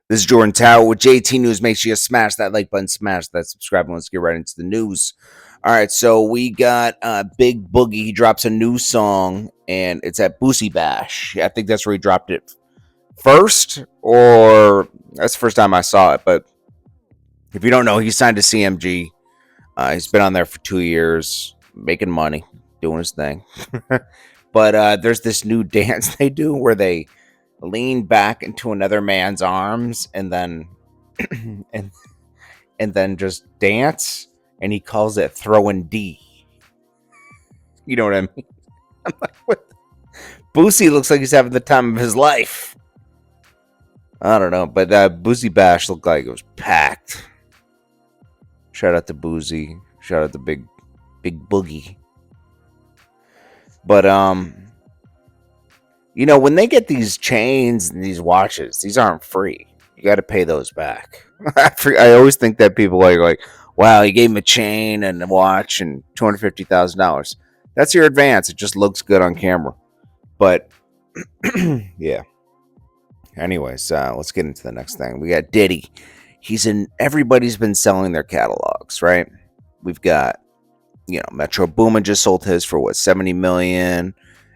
This is Jordan Tower with JT News. Make sure you smash that like button, smash that subscribe button. Let's get right into the news. All right, so we got Big Boogie. He drops a new song, and it's at Boosie Bash. I think that's where he dropped it first, or that's the first time I saw it. But if you don't know, he signed to CMG. He's been on there for 2 years, making money, doing his thing. But there's this new dance they do where they lean back into another man's arms and then and and then just dance, and he calls it throwing D. You know what I mean? I'm like, what? Boosie looks like he's having the time of his life. I don't know, but Boosie Bash looked like it was packed. Shout out to Boosie. Shout out to Big Boogie. But you know, when they get these chains and these watches, these aren't free. You got to pay those back. I always think that people are like, wow, you gave him a chain and a watch and $250,000. That's your advance. It just looks good on camera. But yeah. Anyways, let's get into the next thing. We got Diddy. Everybody's been selling their catalogs, right? We've got, Metro Boomin just sold his for what, 70 million.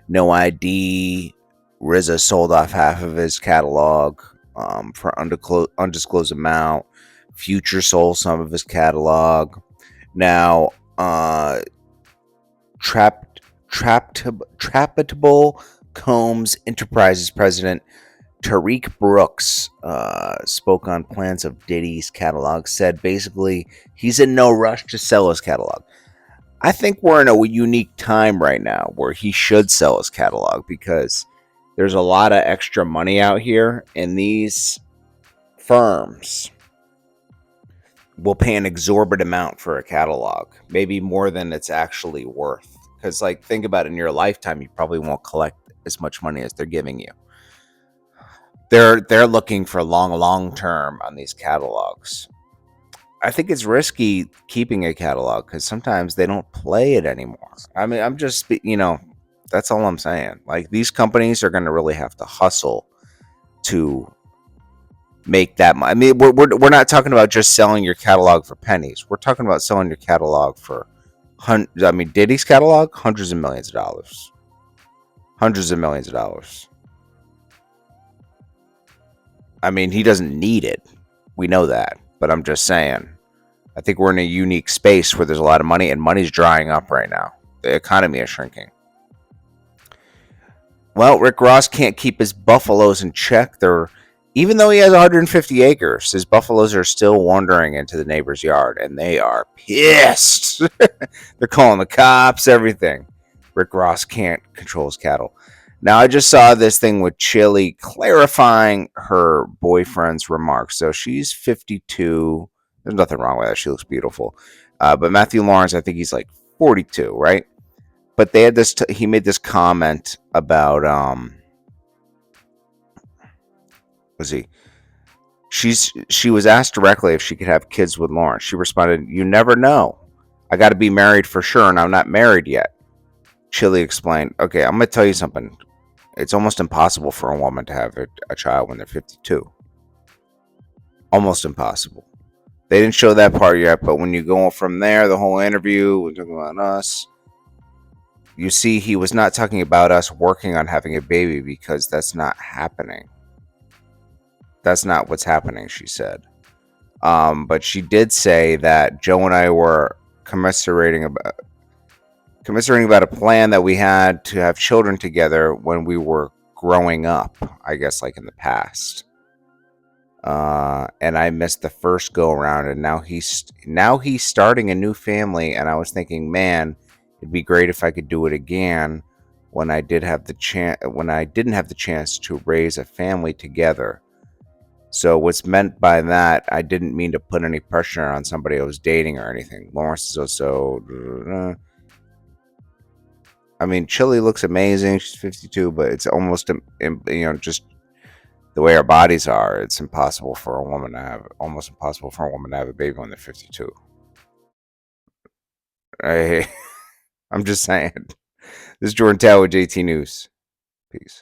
No ID. RZA sold off half of his catalog for undisclosed amount. Future sold some of his catalog. Now, Traptable Combs Enterprises president Tariq Brooks spoke on plans of Diddy's catalog, said basically he's in no rush to sell his catalog. I think we're in a unique time right now where he should sell his catalog because there's a lot of extra money out here, and these firms will pay an exorbitant amount for a catalog, maybe more than it's actually worth. Because, think about it, in your lifetime, you probably won't collect as much money as they're giving you. They're looking for long term on these catalogs. I think it's risky keeping a catalog because sometimes they don't play it anymore. I mean, I'm just, that's all I'm saying. These companies are going to really have to hustle to make that money. I mean, we're not talking about just selling your catalog for pennies. We're talking about selling your catalog for Diddy's catalog, hundreds of millions of dollars. Hundreds of millions of dollars. I mean, he doesn't need it. We know that. But I'm just saying, I think we're in a unique space where there's a lot of money, and money's drying up right now. The economy is shrinking. Well, Rick Ross can't keep his buffaloes in check. Even though he has 150 acres, his buffaloes are still wandering into the neighbor's yard, and they are pissed. They're calling the cops, everything. Rick Ross can't control his cattle. Now, I just saw this thing with Chilli clarifying her boyfriend's remarks. So she's 52. There's nothing wrong with that. She looks beautiful. But Matthew Lawrence, I think he's 42, right? But they had this. He made this comment about She was asked directly if she could have kids with Lawrence. She responded, "You never know. I got to be married for sure, and I'm not married yet." Chilli explained, "Okay, I'm gonna tell you something. It's almost impossible for a woman to have a child when they're 52. Almost impossible." They didn't show that part yet, but when you go from there, the whole interview, we're talking about us. You see, he was not talking about us working on having a baby because that's not happening. That's not what's happening, she said. But she did say that Joe and I were commiserating about a plan that we had to have children together when we were growing up, I guess, in the past. And I missed the first go around, and now he's starting a new family, and I was thinking, man, it'd be great if I could do it again when I didn't have the chance to raise a family together. So what's meant by that, I didn't mean to put any pressure on somebody I was dating or anything. Lawrence is also, Chilli looks amazing. She's 52, but it's almost, just the way our bodies are. It's almost impossible for a woman to have a baby when they're 52. I'm just saying. This is Jordan Tower with JT News. Peace.